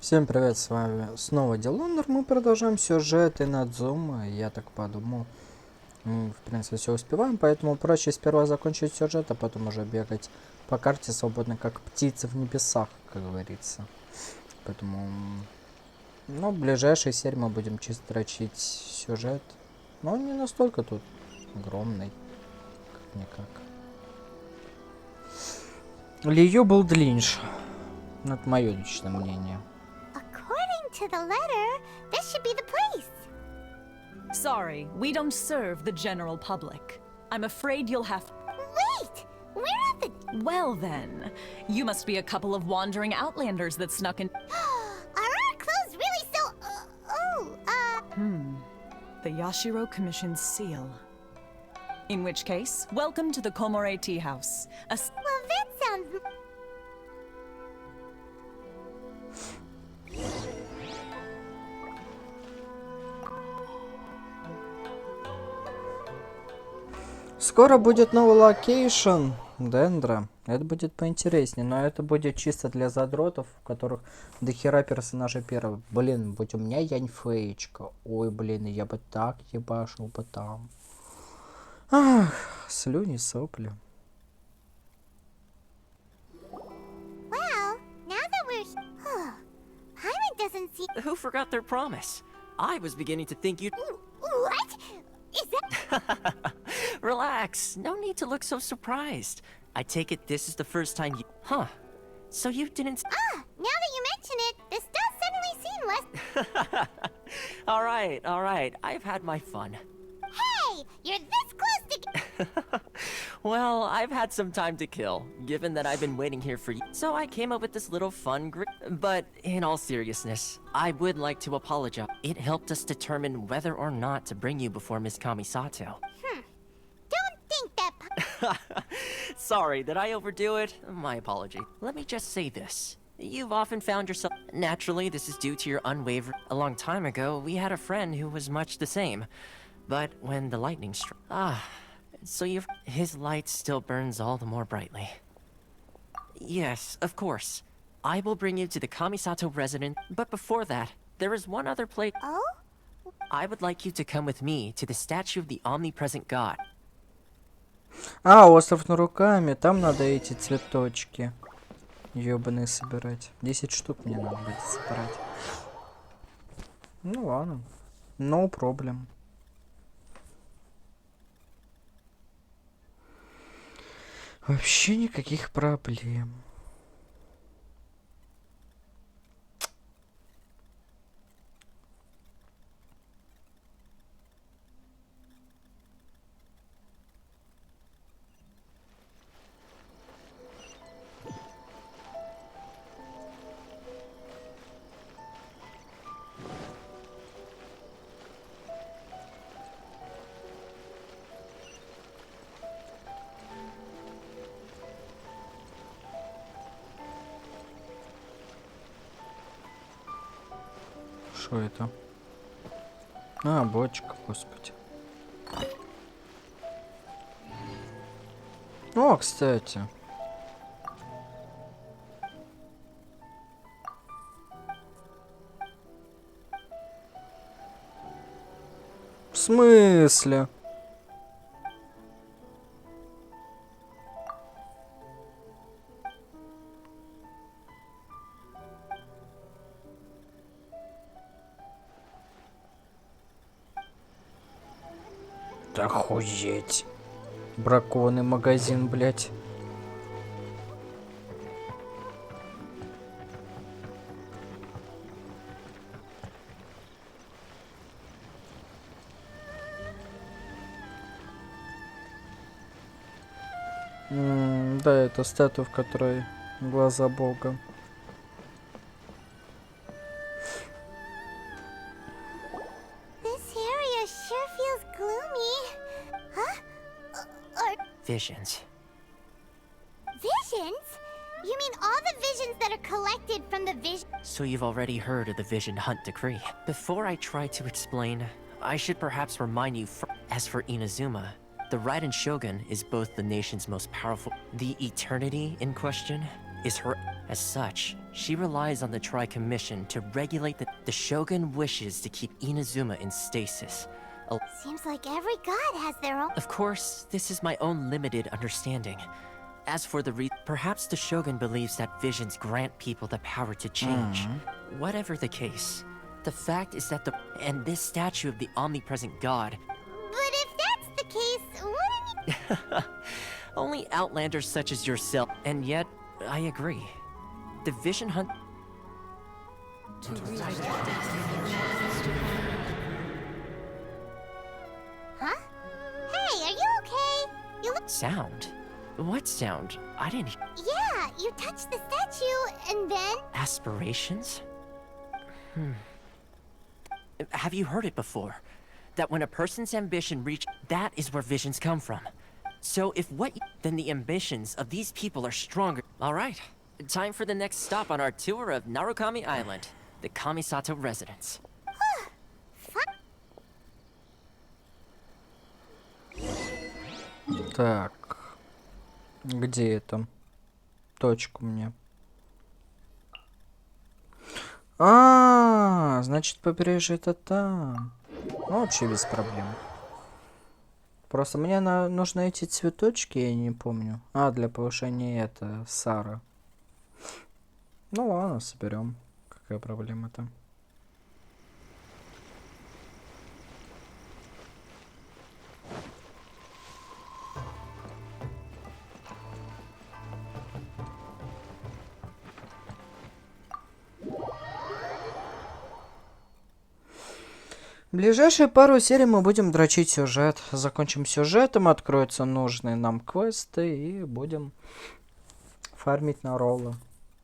Всем привет, с вами снова Дилондер. Мы продолжаем сюжеты над Зума. Я так подумал, в принципе, все успеваем, поэтому проще сперва закончить сюжет, а потом уже бегать по карте свободно, как птицы в небесах, как говорится. Поэтому, ну, в ближайшей серии мы будем чисто дрочить сюжет. Но он не настолько тут огромный, как-никак. Лию был длиннее. Это мое личное мнение. To the letter, this should be the place. Sorry, we don't serve the general public. I'm afraid you'll have... Wait! We're at the... Well then, you must be a couple of wandering outlanders that snuck in... Are our clothes really so... The Yashiro Commission's seal. In which case, welcome to the Komore Tea House. Well, that sounds... Скоро будет новый локейшн Дендра. Это будет поинтереснее, но это будет чисто для задротов, у которых дохера персонажей первого. Блин, будь у меня Яньфеечка. Ой, блин, я бы так ебашил бы там. Ах, слюни, сопли. Well, now that we're... Pilot doesn't see... Who forgot their promise? I was beginning to think you'd... What? Is that... Relax, no need to look so surprised. I take it this is the first time you... Huh. So you didn't... Now that you mention it, this does suddenly seem less... Alright, I've had my fun. Hey! You're this close to... Well, I've had some time to kill, given that I've been waiting here for you. So I came up with this little fun But in all seriousness, I would like to apologize. It helped us determine whether or not to bring you before Miss Kamisato. Don't think that... Sorry, did I overdo it? My apology. Let me just say this. You've often found yourself... Naturally, this is due to your unwavering... A long time ago, we had a friend who was much the same. But when the lightning struck... So his light still burns all the more brightly. Yes, of course. I will bring you to the Kamisato residence, but before that, there is one other place. Oh? I would like you to come with me to the statue of the omnipresent god. Остров на руками. Там надо эти цветочки ёбаные собирать. 10 штук мне надо будет собрать. Ну ладно. No problem. Вообще никаких проблем. Что это? Бочка, господи. О, кстати. В смысле? Охуеть. Бракованный магазин, блять. Да, это статуя, в которой глаза Бога. Visions. Visions? You mean all the visions that are collected from the vision... So you've already heard of the Vision Hunt Decree. Before I try to explain, I should perhaps remind you, as for Inazuma, the Raiden Shogun is both the nation's most powerful... The eternity in question is her. As such, she relies on the Tri-Commission to regulate the Shogun wishes to keep Inazuma in stasis. Seems like every god has their own. Of course, this is my own limited understanding. As for the perhaps the Shogun believes that visions grant people the power to change. Whatever the case, the fact is that and this statue of the omnipresent god. But if that's the case, wouldn't you? Only outlanders such as yourself, and yet, I agree. The vision hunt. Huh? Hey, are you okay? You look. Sound? What sound? I didn't. Yeah, you touched the statue and then. Aspirations? Have you heard it before? That when a person's ambition that is where visions come from. So if then the ambitions of these people are stronger. All right, time for the next stop on our tour of Narukami Island, the Kamisato residence. Так, где это? Точку мне. Значит, побережье это там. Ну, вообще без проблем. Просто мне нужно эти цветочки, я не помню. Для повышения это Сара. Ну ладно, соберем. Какая проблема-то? Ближайшие пару серий мы будем дрочить сюжет. Закончим сюжетом, откроются нужные нам квесты и будем фармить на роллы.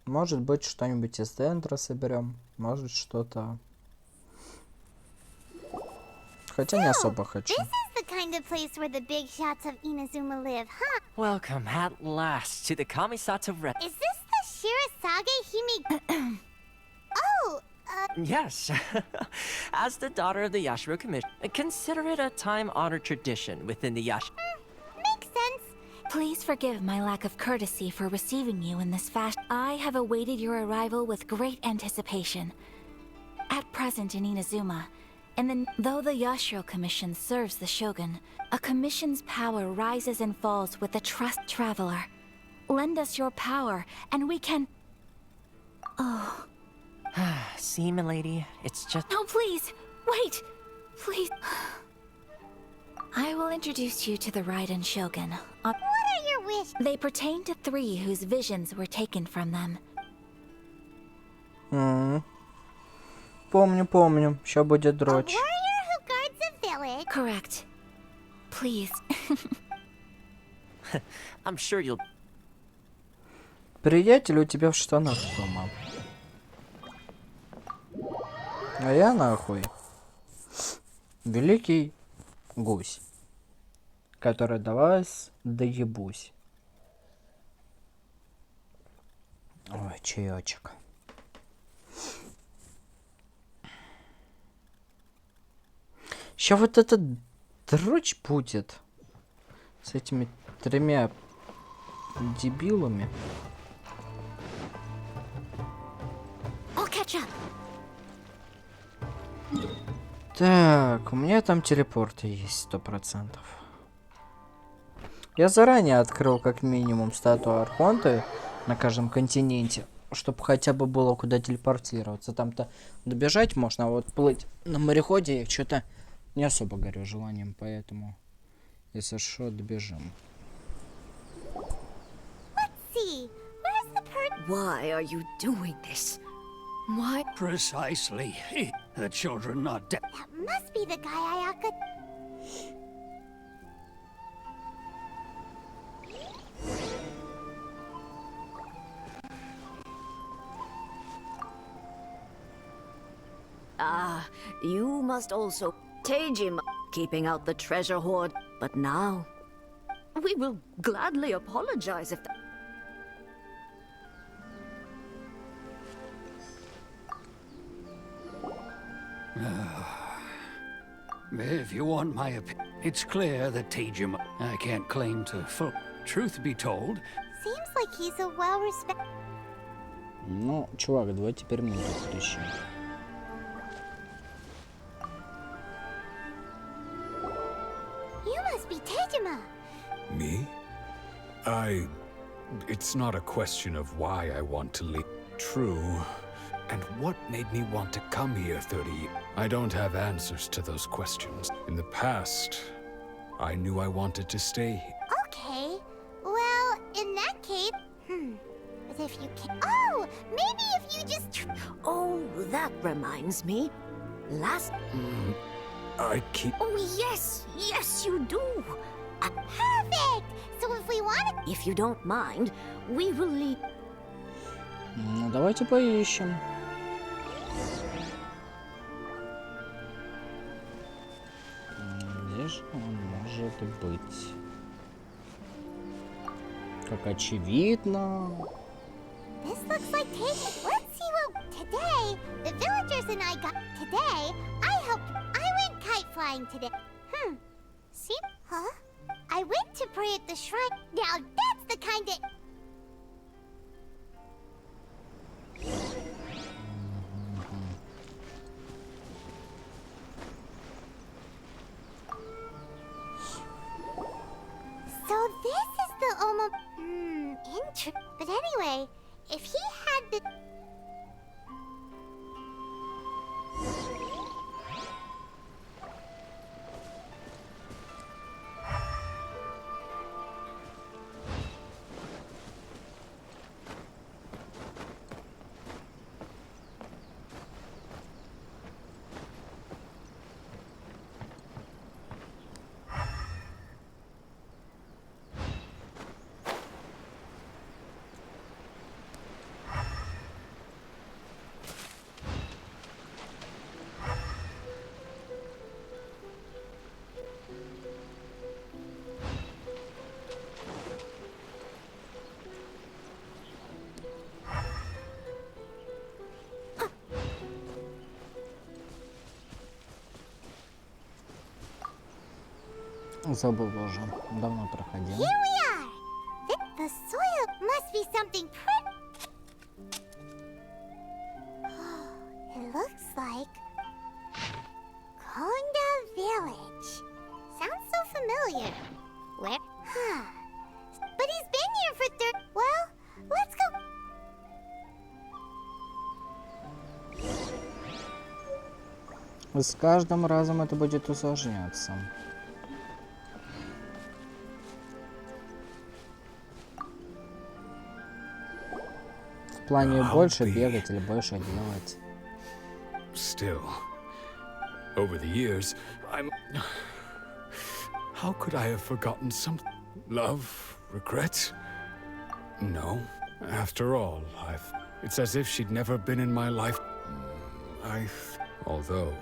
Может быть, что-нибудь из дендра соберем. Может, что-то... Хотя не особо хочу. This is the kind of place where the big shots of Inazuma live, huh? Welcome at last to the Kamisato Is this the Shirasage Hime? Oh, Yes. As the daughter of the Yashiro Commission, consider it a time-honored tradition within the makes sense. Please forgive my lack of courtesy for receiving you in this fashion. I have awaited your arrival with great anticipation. At present in Inazuma, though the Yashiro Commission serves the Shogun, a commission's power rises and falls with the trust traveler. Lend us your power, and we can... Oh... See, milady, it's just... No, please! Wait! Please... I will introduce you to the Raiden Shogun. What are your wishes? They pertain to 3 whose visions were taken from them. Помню. Ща будет A дрочь. warrior who guards a village. Correct. Please. I'm sure you'll... Приятель у тебя в штанах дома. А я нахуй. Великий гусь. Который до вас доебусь. Ой, чаечек. Ща вот этот дрочь будет. С этими 3 дебилами. I'll catch up. Так, у меня там телепорты есть 100%. Я заранее открыл как минимум статую Архонта на каждом континенте, чтобы хотя бы было куда телепортироваться. Там-то добежать можно, а вот плыть на мореходе я что-то не особо горю желанием, поэтому, если что, добежим. See, where's the Why are you doing this? Why? Precisely. The children not dead. That must be the guy Ayaka. You must also Teijima, keeping out the treasure hoard. But now, we will gladly apologize if If you want my opinion, it's clear that Teijima... I can't claim to full... Truth be told, Seems like he's a well-respected. Ну, чувак, давай теперь мы тут ищем. You must be Tejima. Me? It's not a question of why I want to leave. True. And what made me want to come here 30 years? I don't have answers to those questions. In the past, I knew I wanted to stay here. Okay. Well, in that case, But if you can, oh, maybe if you just. Oh, that reminds me. Last. I keep. Oh, yes, yes, you do. Perfect. So if we want to. If you don't mind, we will leave. Ну, давайте поищем. Где же он может быть? Как очевидно. This looks like Tejima. Let's see what. Today, the villagers and I got. Today, I went kite flying today. See? Huh? I went to pray at the shrine. Now that's the kind of. So this is the But anyway, if he had the. Забыл уже. Давно проходил. Here we are! The soil must be something pretty. It looks like Konda Village. Sounds so familiar. Where? But he's been here for Well, let's go. С каждым разом это будет усложняться. В плане больше бегать или больше делать. Still, over the years, How could I have forgotten some love, regret? No. After all, It's as if she'd never been in my life. Although,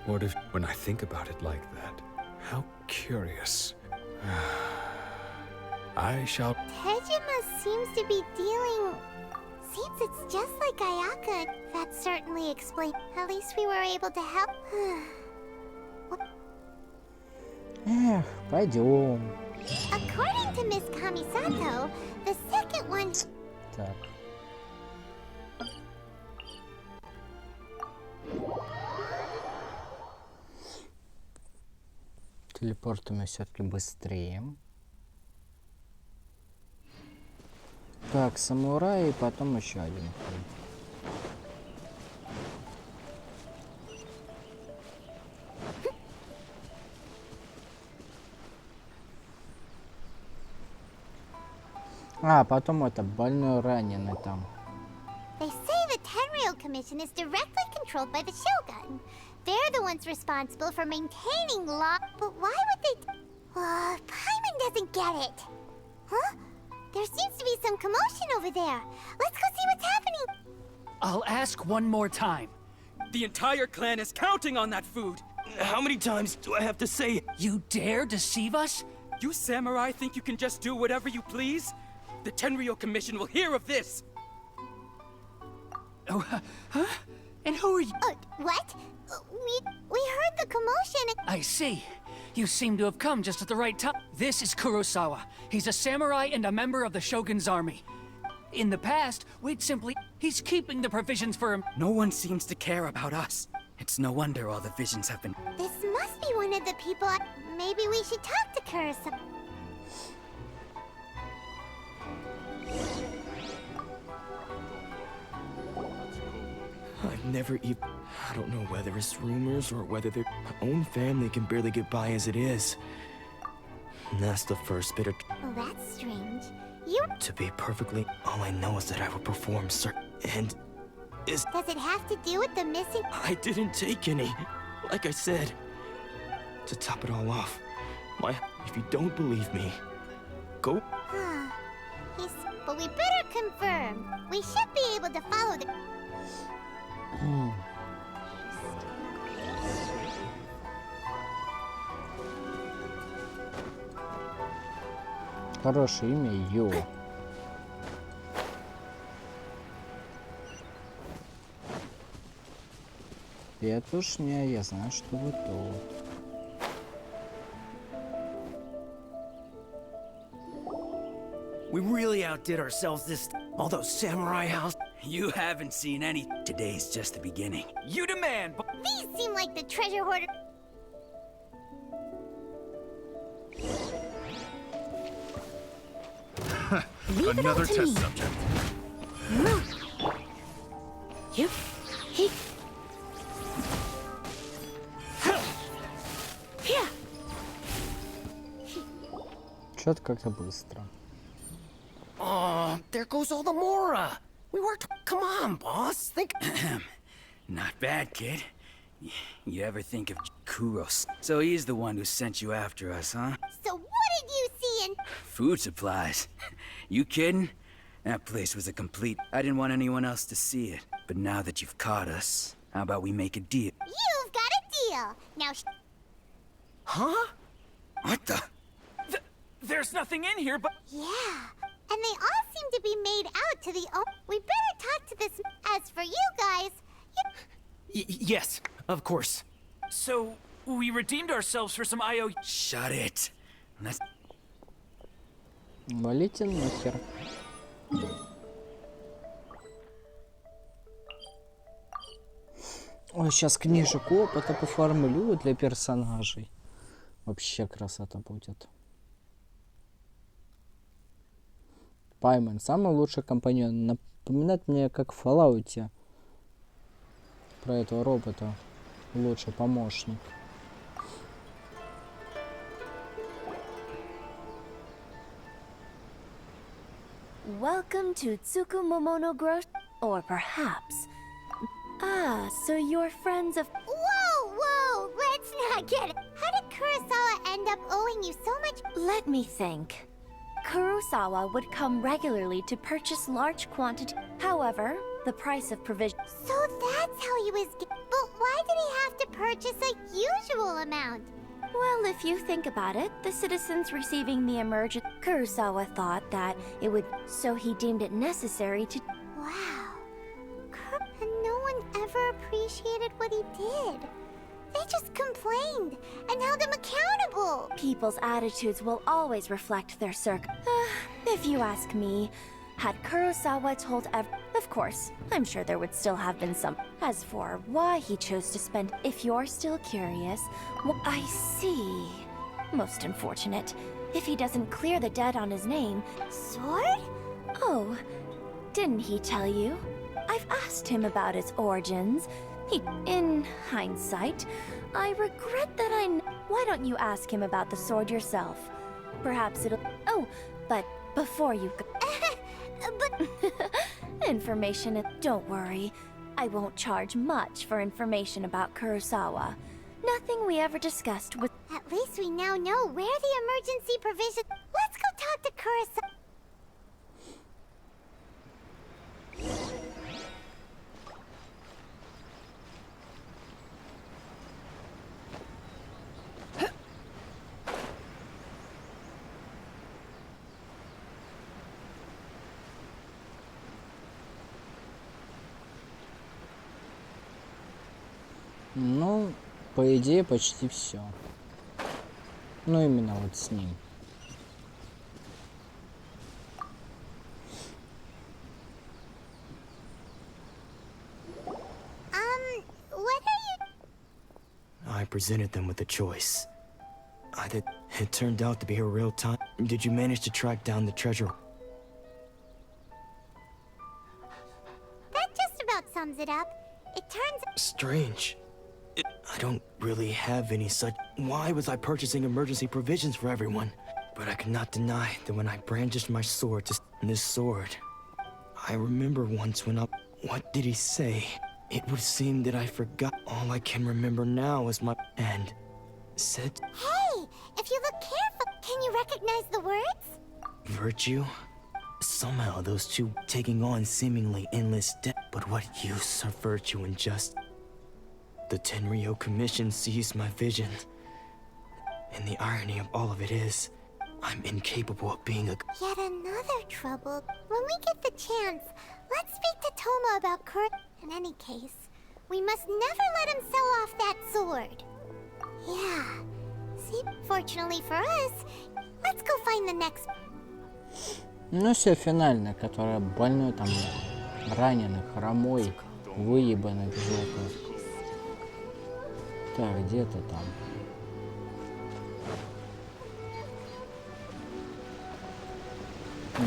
what if, when I think about it like that, how curious. I shall. Tejima seems to be dealing. Seems it's just like Ayaka. That certainly explains. At least we were able to help. Эх, пойдем. According to Miss Kamisato, the second one. Так. Телепортуем все-таки быстрее. Так, самурай и потом еще один. А, потом это больной раненый там. They say the Tenryou Commission is directly controlled by the Shogun. They're the ones responsible for maintaining law. But why would they? Paimon doesn't get it. Huh? There seems to be some commotion over there. Let's go see what's happening. I'll ask one more time. The entire clan is counting on that food. How many times do I have to say it? You dare deceive us? You samurai think you can just do whatever you please? The Tenryou Commission will hear of this. Oh, huh? And who are you? What? We heard the commotion. I see. You seem to have come just at the right time. This is Kurosawa. He's a samurai and a member of the Shogun's army. In the past, we'd simply... He's keeping the provisions for him. No one seems to care about us. It's no wonder all the visions have been... This must be one of the people. Maybe we should talk to Cursa. I've never even... I don't know whether it's rumors or whether their own family can barely get by as it is. And that's the first bit of... Oh, that's strange. You... To be perfectly... All I know is that I will perform and... Does it have to do with the missing... I didn't take any. Like I said. To top it all off, if you don't believe me, go... Huh. But we better confirm. We should be able to follow the... Хорошее имя Ю. Петушня, я знаю, что вы тут. We really outdid ourselves this... All those samurai houses... You haven't seen any. Today's just the beginning. You demand... These seem like the treasure hoarder... Another test subject. You? He... Yeah. Чё-то как-то быстро. Oh, there goes all the Mora. We worked... Come on, boss. Think... Not bad, kid. You ever think of Kuros? So he's the one who sent you after us, huh? So what did you see in... Food supplies. You kidding? That place was a complete... I didn't want anyone else to see it. But now that you've caught us, how about we make a deal? You've got a deal. Now... Huh? What the... There's nothing in here, but... Yeah. And they all seem to be made out to the... We better talk to this... As for you guys... Yes, of course. So, we redeemed ourselves for some IO... Shut it. Let's... Валите нахер. Ой, сейчас книжек опыта поформулю для персонажей. Вообще красота будет. Пайман, самый лучший компаньон. Напоминает мне, как в Fallout. Про этого робота. Лучший помощник. Welcome to Tsukumomono Grocery. Or perhaps... Ah, so you're friends of... Whoa! Let's not get it. How did Kurosawa end up owing you so much... Let me think. Kurosawa would come regularly to purchase large quantities. However, the price of provision... So that's how he was... But why did he have to purchase a usual amount? Well, if you think about it, the citizens receiving the emergent... Kurosawa thought that it would... So he deemed it necessary to... Wow. And no one ever appreciated what he did. They just complained and held him accountable. People's attitudes will always reflect their if you ask me, had Kurosawa told of course, I'm sure there would still have been some. As for why he chose to spend... If you're still curious, well, I see. Most unfortunate. If he doesn't clear the debt on his name... Sword? Oh, didn't he tell you? I've asked him about its origins. In hindsight, I regret that Why don't you ask him about the sword yourself? Perhaps it'll... Oh, but before you go... Information... Don't worry. I won't charge much for information about Kurosawa. Nothing we ever discussed with... At least we now know where the emergency provision... Let's go talk to Kurosawa. Ну, по идее, почти все. Ну, именно вот с ним. presented them with a choice. It turned out to be a real time. Did you manage to track down the treasure? That just about sums it up. It turns Strange. I don't really have any such. Why was I purchasing emergency provisions for everyone? But I cannot deny that when I brandished my sword this sword, I remember once when what did he say? It would seem that I forgot. All I can remember now is my hand said Hey, if you look careful, can you recognize the words? virtue. Somehow those two taking on seemingly endless depth. But what use are virtue and just? The Tenryou Commission sees my vision. And the irony of all of it is, I'm incapable of being a... Yet another trouble. When we get the chance, let's speak to Toma about In any case, we must never let him sell off that sword. Yeah. See, fortunately for us, let's go find the next... Ну все, финальная, которая больной там, раненый, хромой, выебанный в жопу. Так, где ты там?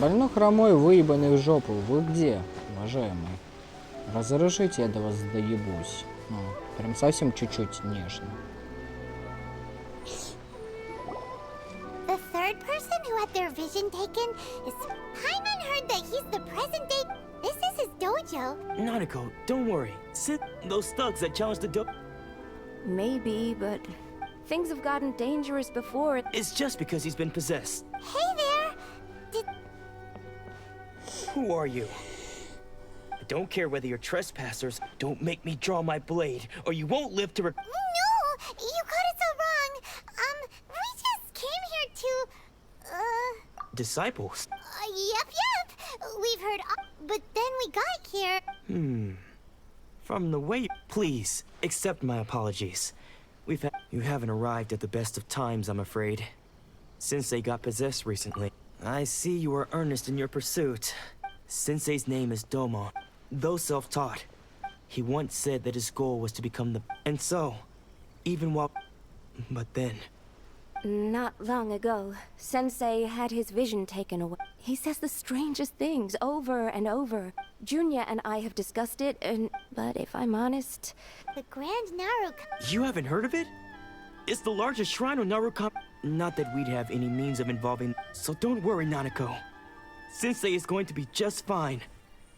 Больной, хромой, выебанный в жопу. Вы где, уважаемый? Разоружите, я до вас доебусь. Ну, прям совсем чуть-чуть нежно. The third person who had their vision taken is... Paimon heard that he's the present day... This is his dojo. Nanako, don't worry. Sit those thugs that challenged the Maybe, but things have gotten dangerous before. It's just because he's been possessed. Hey there! Did... Who are you? I don't care whether you're trespassers. Don't make me draw my blade, or you won't live to No! You got it so wrong! We just came here to... Disciples? Yep. We've heard... But then we got here... From the way... Please, accept my apologies. You haven't arrived at the best of times, I'm afraid. Sensei got possessed recently. I see you are earnest in your pursuit. Sensei's name is Domo. Though self-taught, he once said that his goal was to become the... And so, even while... But then... Not long ago, Sensei had his vision taken away. He says the strangest things over and over. Junya and I have discussed it, but if I'm honest... The Grand Naru... You haven't heard of it? It's the largest shrine of Narukam... Not that we'd have any means of involving... So don't worry, Nanako. Sensei is going to be just fine.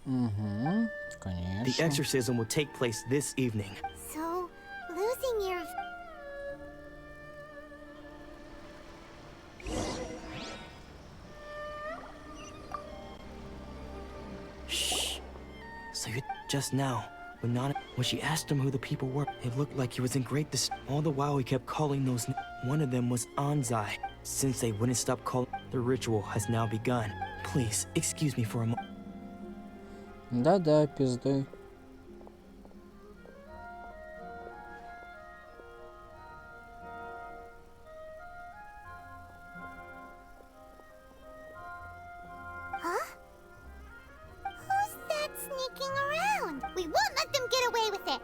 Конечно. The exorcism will take place this evening. So, losing your... Shh. So you... Just now, when she asked him who the people were, it looked like he was in great distress. All the while he kept calling those... One of them was Anzai. Sensei wouldn't stop calling... The ritual has now begun. Please, excuse me for a moment. Да-да, пиздуй. Huh? Who's that sneaking around? We won't let them get away with it!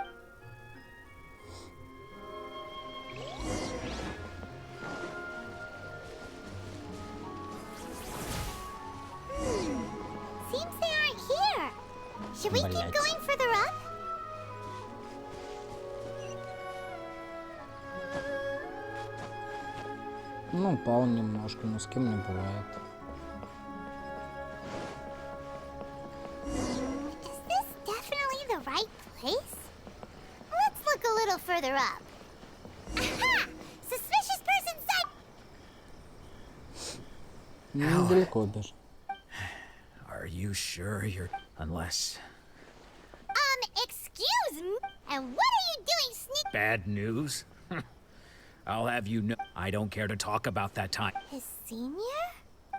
Seems they aren't here. Should we keep Блять. going further up? Ну, упал немножко, но с кем не бывает. Is this definitely the right place? Let's look a little further up. Aha! Suspicious person sight! Недалеко даже. Are you sure you're... Unless... Excuse me? And what are you doing sneak... Bad news? I'll have you know, I don't care to talk about that time. His senior?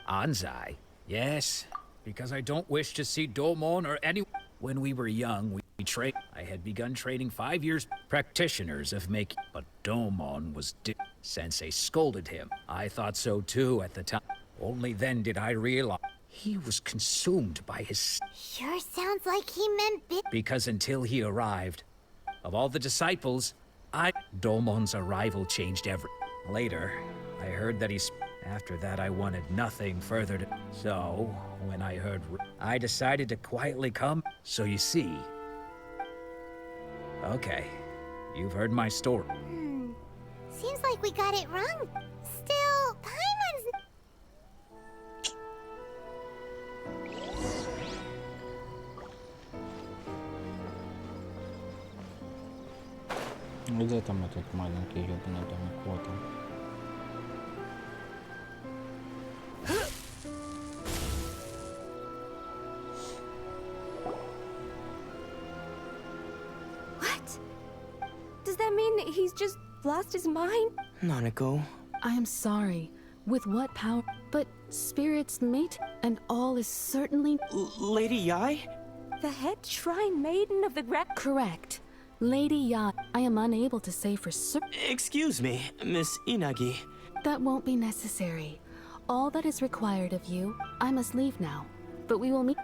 Anzai? Yes, because I don't wish to see Domon or anyone. When we were young, we trained. I had begun training 5 years practitioners of making, but Domon was Sensei scolded him. I thought so too at the time. Only then did I realize he was consumed by his... Sure sounds like he meant bit... Because until he arrived, of all the disciples, Dolmon's arrival changed every. Later, I heard that he's. After that, I wanted nothing further to. So, when I heard, I decided to quietly come. So you see. Okay, you've heard my story. Seems like we got it wrong. Still, Paimon's... Где там этот маленький ёбаный домик? Вот он. What? Does that mean he's just lost his mind? Nanako. I am sorry. With what power? But spirits mate, and all is certainly... Lady Yai? The head shrine maiden of the Correct. Lady Ya, I am unable to say for certain. Excuse me, Miss Inagi. That won't be necessary. All that is required of you, I must leave now. But we will meet.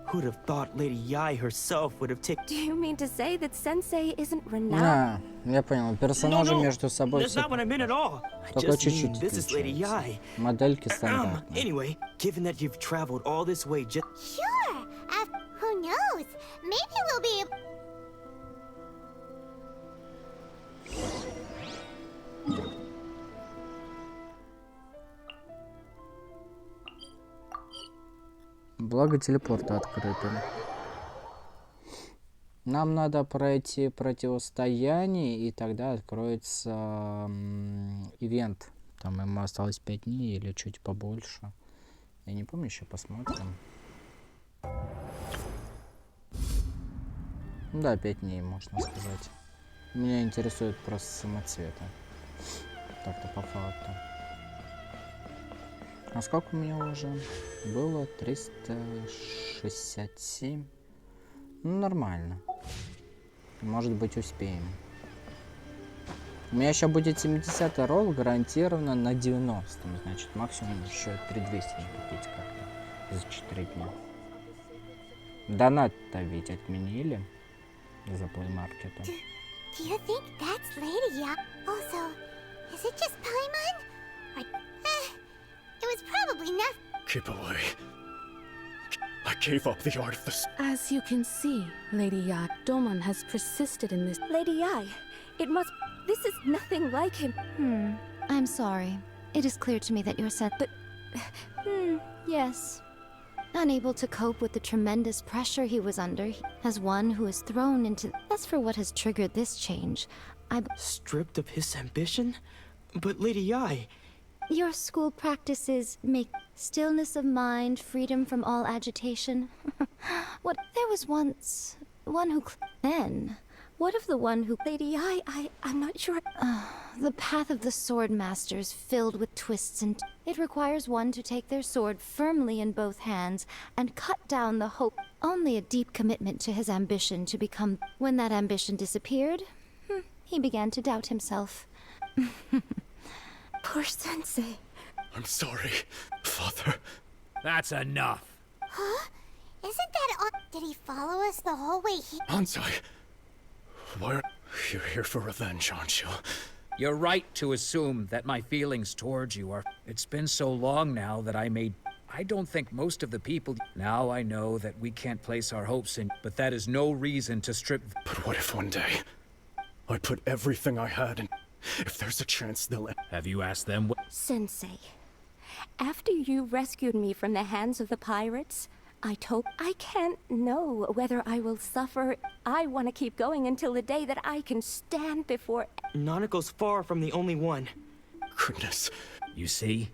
Who'd have thought Lady Yai herself would have taken... Do you mean to say that Sensei isn't renowned? Я понял. Персонажи между собой That's not what I meant at all. I только just чуть-чуть mean this is Lady Yai. Модельки стандартные. Anyway, given that you've traveled all this way just... Sure. Who knows? Maybe we'll be able... Благо телепорты открыты. Нам надо пройти противостояние, и тогда откроется ивент. Там ему осталось 5 дней или чуть побольше. Я не помню, еще посмотрим. Да, 5 дней, можно сказать. Меня интересует просто самоцветы. Так-то по факту. А сколько у меня уже было? 367. Ну, нормально. Может быть, успеем. У меня еще будет 70-й ролл гарантированно на 90-м. Значит, максимум еще 3200 купить как-то за 4 дня. Донат-то ведь отменили за Play Market. Do you think that's Lady Ya? Also, is it just Paimon? Or, it was probably not. Keep away. I gave up the art of this. As you can see, Lady Ya, Domon has persisted in this. Lady Yai, it must... This is nothing like him. I'm sorry. It is clear to me that you're sad, but... yes. Unable to cope with the tremendous pressure he was under, as one who is thrown into... As for what has triggered this change, Stripped of his ambition? But Lady Yai... Your school practices make stillness of mind, freedom from all agitation. What? There was once one who... Then, what of the one who... Lady Yai, I'm not sure... The path of the sword masters filled with twists and... It requires one to take their sword firmly in both hands and cut down the hope. Only a deep commitment to his ambition to become... When that ambition disappeared, he began to doubt himself. Poor Sensei. I'm sorry, Father. That's enough. Huh? Isn't that all? Did he follow us the whole way here? Ansai, why you're here for revenge, aren't you? You're right to assume that my feelings towards you are... It's been so long now that I don't think most of the people... Now I know that we can't place our hopes in... But that is no reason to strip... But what if one day I put everything I had in... If there's a chance they'll... Have you asked them what... Sensei, after you rescued me from the hands of the pirates, I told... I can't know whether I will suffer. I want to keep going until the day that I can stand before... Nanako's far from the only one. Goodness. You see?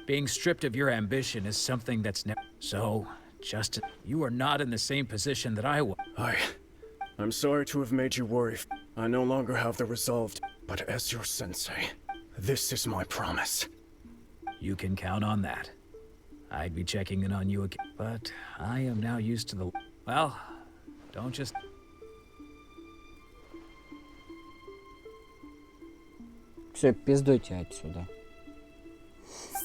Being stripped of your ambition is something that's never... So, Justin, you are not in the same position that I was. I'm sorry to have made you worry. I no longer have the resolve. But as your sensei, this is my promise. You can count on that. I'd be checking in on you again. But I am now used to the... Well, don't just... Все, пиздуйте отсюда.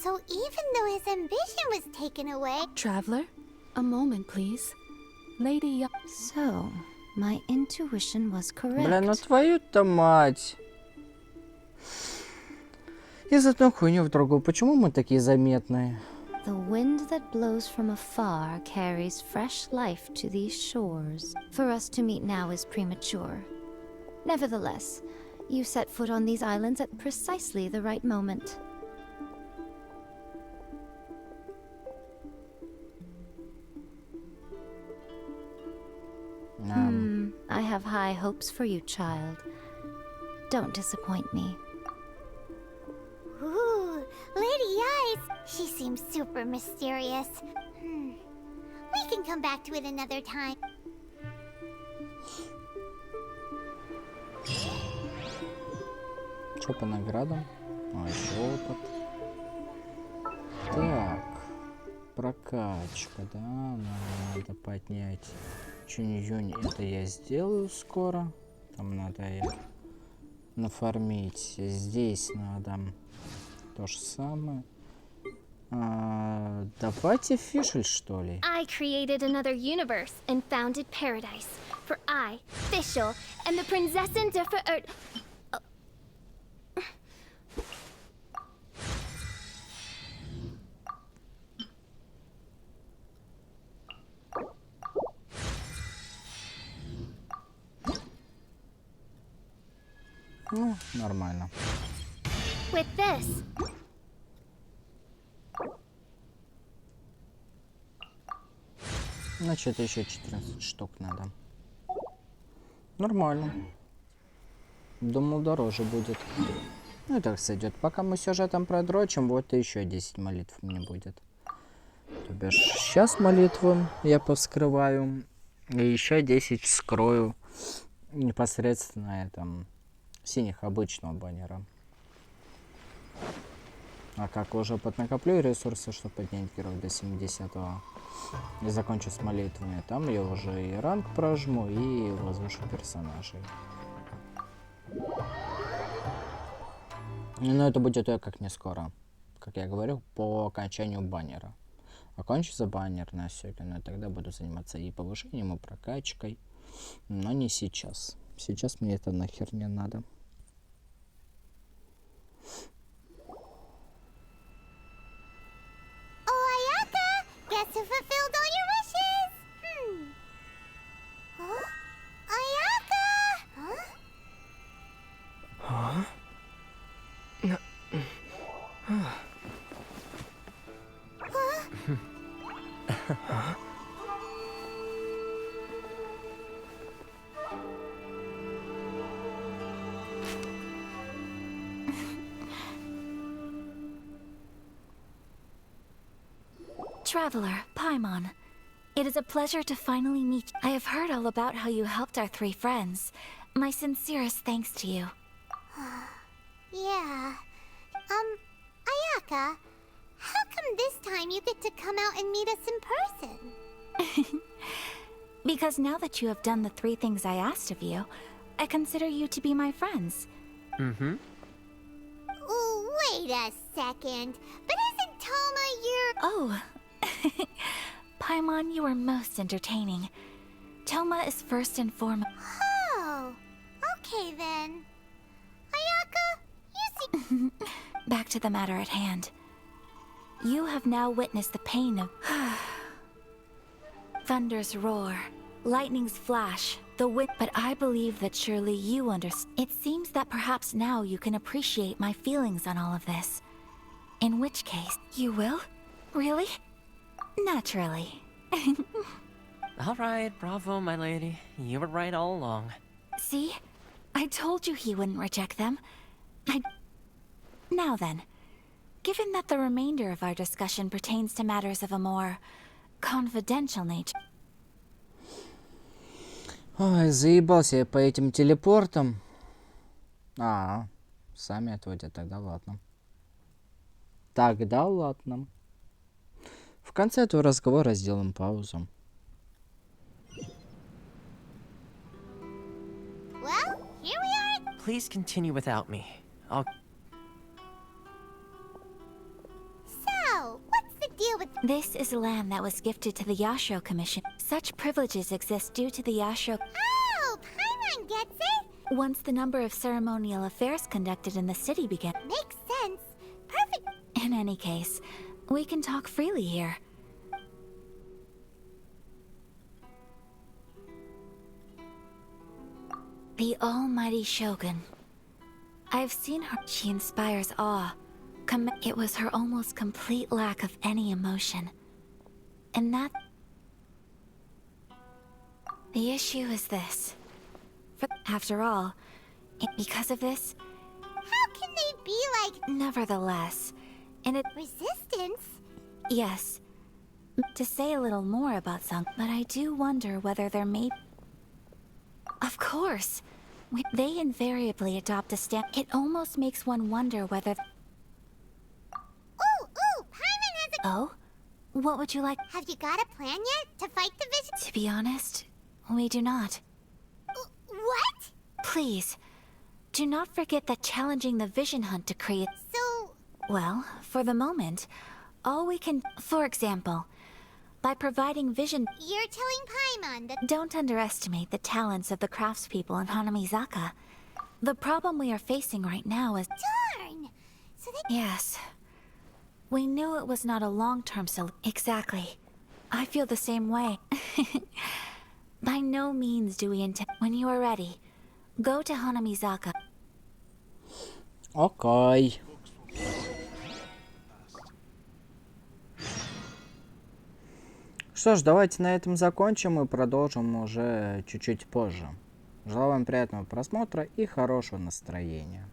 So even though his ambition was taken away... Traveler, a moment, please. Lady Ya... So, My intuition was correct. Бля, ну твою-то мать. Из одной хуйни в другую. Почему мы такие заметные? The wind that blows from afar carries fresh life to these shores. For us to meet now is premature. Nevertheless, you set foot on these islands at precisely the right moment. I have high hopes for you, child. Don't disappoint me. Ooh, Lady Eyes. She seems super mysterious. We can come back to it another time. Что по наградам? А, еще опыт. Так. Прокачка, да? Надо поднять. Чунь-юнь, это я сделаю скоро. Там надо нафармить. Здесь надо то же самое. Давайте фишель, что ли? I created another universe and founded paradise. For I, Fischl, and the Prinzessin de Ну, нормально. With this. Значит, еще 14 штук надо. Нормально. Думал, дороже будет. Ну и так сойдет. Пока мы сюжетом продрочим, вот и еще 10 молитв мне будет. То бишь, сейчас молитву я повскрываю. И еще 10 вскрою непосредственно этом синих обычного баннера. А как уже поднакоплю ресурсы, чтобы поднять героев до 70-го и закончу с молитвами, там я уже и ранг прожму, и возвышу персонажей. Но это будет как не скоро. Как я говорил, по окончанию баннера. Окончится баннер на Сёгуна, тогда буду заниматься и повышением, и прокачкой. Но не сейчас. Сейчас мне это нахер не надо. Guess who fulfilled all your wishes? Huh? Ayaka! Huh? Traveler, Paimon. It is a pleasure to finally meet you. I have heard all about how you helped our three friends. My sincerest thanks to you. Yeah. Ayaka, how come this time you get to come out and meet us in person? Because now that you have done the 3 things I asked of you, I consider you to be my friends. Ooh, wait a second. But isn't Toma your... Oh. Paimon, you are most entertaining. Toma is first and foremost. Oh, okay then. Ayaka, you see... Back to the matter at hand. You have now witnessed the pain of... Thunder's roar, lightning's flash, the wind... But I believe that surely you understand. It seems that perhaps now you can appreciate my feelings on all of this. In which case, you will? Really? Naturally. Alright, bravo, my lady. You were right all along. See? I told you he wouldn't reject them. Now then, given that the remainder of our discussion pertains to matters of a more confidential nature... Ой, заебался я по этим телепортам. Сами отводят, тогда ладно. Тогда ладно. В конце этого разговора сделаем паузу. Well, here we are. Please continue without me. I'll... So, what's the deal with... This is land that was gifted to the Yashiro Commission. Such privileges exist due to the Yashiro. Oh, Paimon gets it. Once the number of ceremonial affairs conducted in the city began. Makes sense. Perfect. In any case, we can talk freely here. The almighty Shogun. I've seen her. She inspires awe. It was her almost complete lack of any emotion. And that... The issue is this. After all, because of this... How can they be like... Nevertheless, in it... Resistance? Yes. To say a little more about some, but I do wonder whether there may... Of course. They invariably adopt a stand. It almost makes one wonder whether... Ooh, Paimon has a... Oh? What would you like? Have you got a plan yet to fight the vision? To be honest, we do not. What? Please, do not forget that challenging the vision hunt to create... So... Well, for the moment, all we can... For example, by providing vision... You're telling Paimon that... Don't underestimate the talents of the craftspeople in Hanamizaka. The problem we are facing right now is... Darn! So they... Yes. We knew it was not a long-term solution. Exactly. I feel the same way. By no means do we intend... When you are ready, go to Hanamizaka. Окей. Что ж, давайте на этом закончим и продолжим уже чуть-чуть позже. Желаю вам приятного просмотра и хорошего настроения.